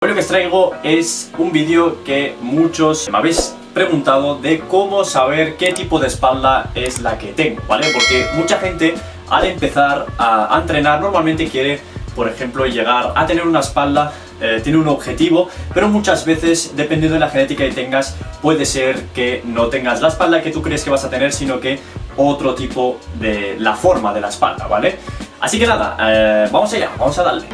Hoy lo que os traigo es un vídeo que muchos me habéis preguntado de cómo saber qué tipo de espalda es la que tengo, ¿vale? Porque mucha gente al empezar a entrenar normalmente quiere, por ejemplo, llegar a tener una espalda, tiene un objetivo, pero muchas veces, dependiendo de la genética que tengas, puede ser que no tengas la espalda que tú crees que vas a tener, sino que otro tipo de la forma de la espalda, ¿vale? Así que nada, vamos allá, vamos a darle.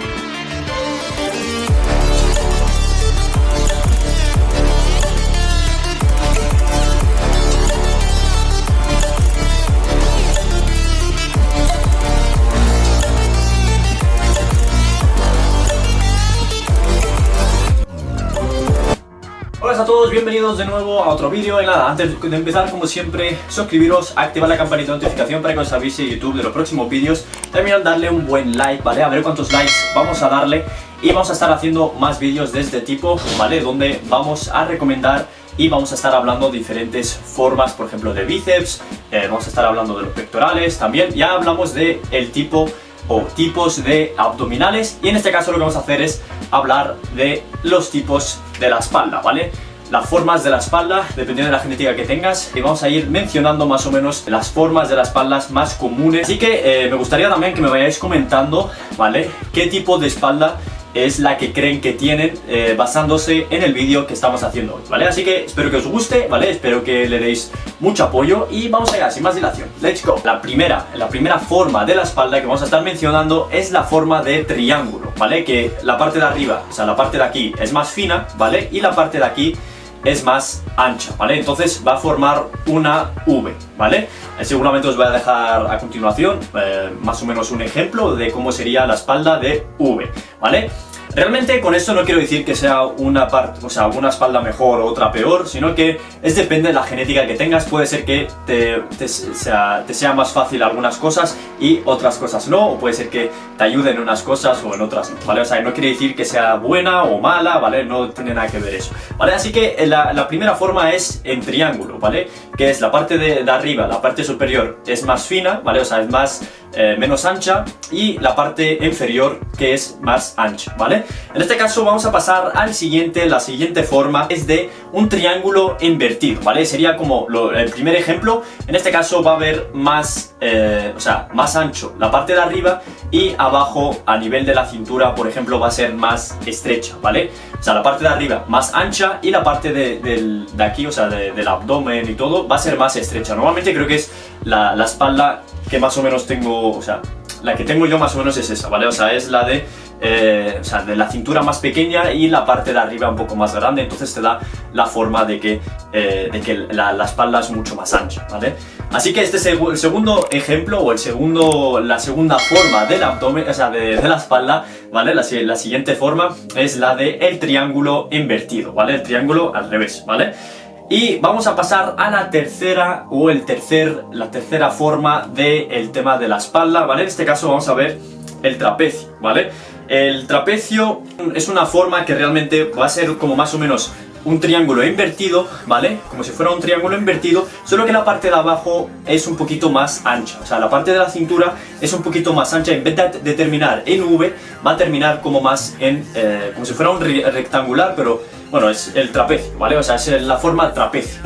Hola a todos, bienvenidos de nuevo a otro vídeo. Y nada, antes de empezar, como siempre, suscribiros, activar la campanita de notificación para que os avise YouTube de los próximos vídeos. También darle un buen like, ¿vale? A ver cuántos likes vamos a darle. Y vamos a estar haciendo más vídeos de este tipo, ¿vale? Donde vamos a recomendar y vamos a estar hablando de diferentes formas, por ejemplo, de bíceps. Vamos a estar hablando de los pectorales también. Ya hablamos de el tipo o tipos de abdominales, y en este caso lo que vamos a hacer es hablar de los tipos de la espalda, ¿vale? Las formas de la espalda, dependiendo de la genética que tengas, y vamos a ir mencionando más o menos las formas de las espaldas más comunes. Así que me gustaría también que me vayáis comentando, ¿vale? ¿Qué tipo de espalda es la que creen que tienen, basándose en el vídeo que estamos haciendo hoy, ¿vale? Así que espero que os guste, ¿vale? Espero que le deis mucho apoyo y vamos allá, sin más dilación. ¡Let's go! La primera forma de la espalda que vamos a estar mencionando es la forma de triángulo, ¿vale? Que la parte de arriba, o sea, la parte de aquí es más fina, ¿vale? Y la parte de aquí es más ancha, ¿vale? Entonces va a formar una V, ¿vale? Seguramente os voy a dejar a continuación más o menos un ejemplo de cómo sería la espalda de V, ¿vale? Realmente con esto no quiero decir que sea una parte, o sea, una espalda mejor o otra peor, sino que depende de la genética que tengas. Puede ser que te sea más fácil algunas cosas y otras cosas no, o puede ser que te ayuden en unas cosas o en otras no, ¿vale? O sea, no quiere decir que sea buena o mala, ¿vale? No tiene nada que ver eso, ¿vale? Así que la primera forma es en triángulo, ¿vale? Que es la parte de arriba, la parte superior es más fina, ¿vale? O sea, es más menos ancha, y la parte inferior que es más ancha, ¿vale? En este caso vamos a pasar al siguiente. La siguiente forma es de un triángulo invertido, ¿vale? Sería como el primer ejemplo. En este caso va a haber más, o sea, más ancho la parte de arriba, y abajo a nivel de la cintura, por ejemplo, va a ser más estrecha, ¿vale? O sea, la parte de arriba más ancha y la parte de aquí, o sea, del abdomen y todo, va a ser más estrecha. Normalmente creo que es la espalda que más o menos tengo, o sea, la que tengo yo más o menos es esa, ¿vale? O sea, es la de, o sea, de la cintura más pequeña y la parte de arriba un poco más grande. Entonces te da la forma de que la espalda es mucho más ancha, ¿vale? Así que este es el segundo ejemplo, o la segunda forma del abdomen, o sea, de la espalda, ¿vale? La siguiente forma es la de el triángulo invertido, ¿vale? El triángulo al revés, ¿vale? Y vamos a pasar a la tercera forma del tema de la espalda, ¿vale? En este caso vamos a ver el trapecio, ¿vale? El trapecio es una forma que realmente va a ser como más o menos un triángulo invertido, ¿vale? Como si fuera un triángulo invertido, solo que la parte de abajo es un poquito más ancha. O sea, la parte de la cintura es un poquito más ancha. En vez de terminar en V, va a terminar como más en, como si fuera un rectangular, pero bueno, es el trapecio, ¿vale? O sea, es la forma trapecio.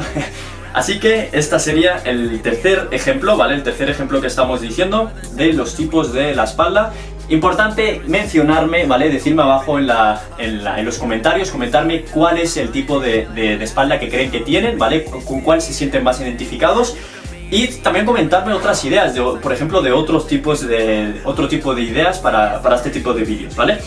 Así que este sería el tercer ejemplo, ¿vale? El tercer ejemplo que estamos diciendo de los tipos de la espalda. Importante mencionarme, ¿vale? Decirme abajo en los comentarios, comentarme cuál es el tipo de espalda que creen que tienen, ¿vale? Con cuál se sienten más identificados. Y también comentarme otras ideas, por ejemplo, de otro tipo de ideas para este tipo de vídeos, ¿vale?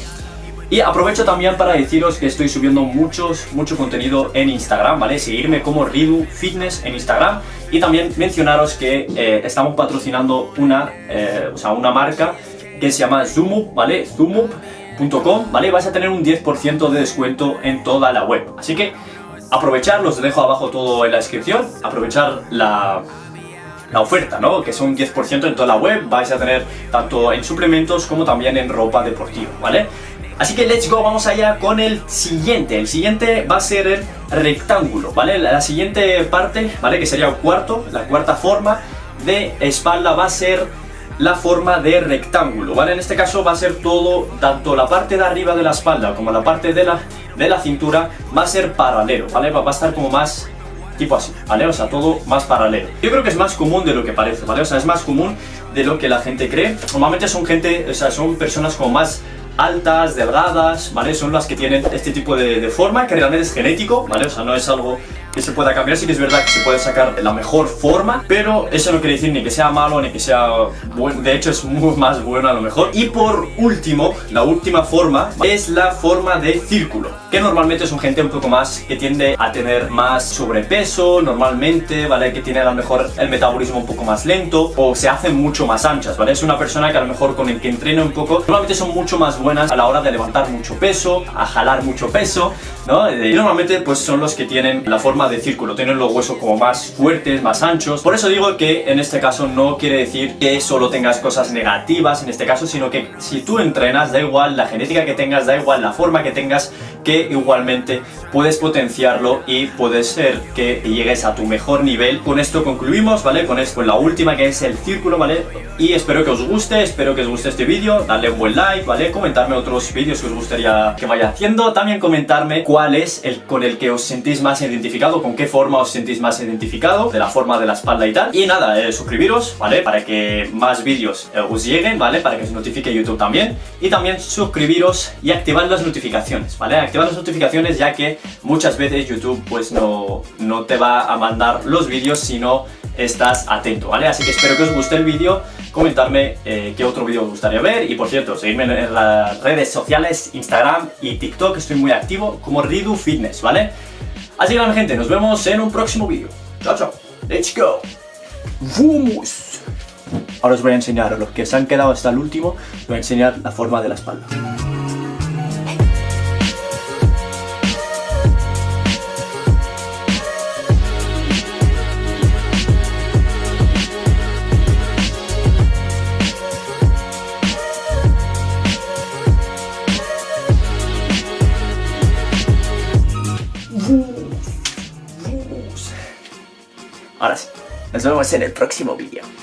Y aprovecho también para deciros que estoy subiendo mucho contenido en Instagram, ¿vale? Seguirme como Ridu Fitness en Instagram, y también mencionaros que estamos patrocinando una marca que se llama Zumup, ¿vale? Zumup.com, ¿vale? Vais a tener un 10% de descuento en toda la web. Así que aprovechar, los dejo abajo todo en la descripción, aprovechar la oferta, ¿no? Que son un 10% en toda la web. Vais a tener tanto en suplementos como también en ropa deportiva, ¿vale? Así que let's go, vamos allá con el siguiente. El siguiente va a ser el rectángulo, ¿vale? La siguiente parte, ¿vale? Que sería la cuarta forma de espalda va a ser la forma de rectángulo, ¿vale? En este caso va a ser todo, tanto la parte de arriba de la espalda como la parte de la cintura, va a ser paralelo, ¿vale? Va a estar como más tipo así, ¿vale? O sea, todo más paralelo. Yo creo que es más común de lo que parece, ¿vale? O sea, es más común de lo que la gente cree. Normalmente son gente, o sea, son personas como más altas, delgadas, ¿vale? Son las que tienen este tipo de forma, que realmente es genético, ¿vale? O sea, no es algo que se pueda cambiar. Sí que es verdad que se puede sacar la mejor forma, pero eso no quiere decir ni que sea malo, ni que sea bueno. De hecho, es muy más bueno a lo mejor. Y por último, la última forma es la forma de círculo, que normalmente son gente un poco más que tiende a tener más sobrepeso, normalmente, ¿vale? Que tiene a lo mejor el metabolismo un poco más lento, o se hacen mucho más anchas, ¿vale? Es una persona que a lo mejor con el que entrena un poco, normalmente son mucho más buenas a la hora de levantar mucho peso, a jalar mucho peso, ¿no? Y normalmente pues son los que tienen la forma de círculo, tienen los huesos como más fuertes, más anchos. Por eso digo que en este caso no quiere decir que solo tengas cosas negativas en este caso, sino que si tú entrenas, da igual la genética que tengas, da igual la forma que tengas, que igualmente puedes potenciarlo y puede ser que llegues a tu mejor nivel. Con esto concluimos, ¿vale? Con esto, la última, que es el círculo, ¿vale? Y espero que os guste, espero que os guste este vídeo, darle un buen like, ¿vale? Comentarme otros vídeos que os gustaría que vaya haciendo, también comentarme cuál es el con el que os sentís más identificado, con qué forma os sentís más identificado, de la forma de la espalda y tal. Y nada, suscribiros, ¿vale? Para que más vídeos os lleguen, ¿vale? Para que os notifique YouTube también. Y también suscribiros y activar las notificaciones, ¿vale? Activar las notificaciones, ya que muchas veces YouTube pues no te va a mandar los vídeos si no estás atento, ¿vale? Así que espero que os guste el vídeo, comentarme qué otro vídeo os gustaría ver. Y por cierto, seguidme en las redes sociales, Instagram y TikTok, estoy muy activo como Ridu Fitness, ¿vale? Así que nada, gente, nos vemos en un próximo vídeo. Chao, chao. Let's go. ¡Vamos! Ahora os voy a enseñar, a los que se han quedado hasta el último, os voy a enseñar la forma de la espalda. Ahora sí, nos vemos en el próximo vídeo.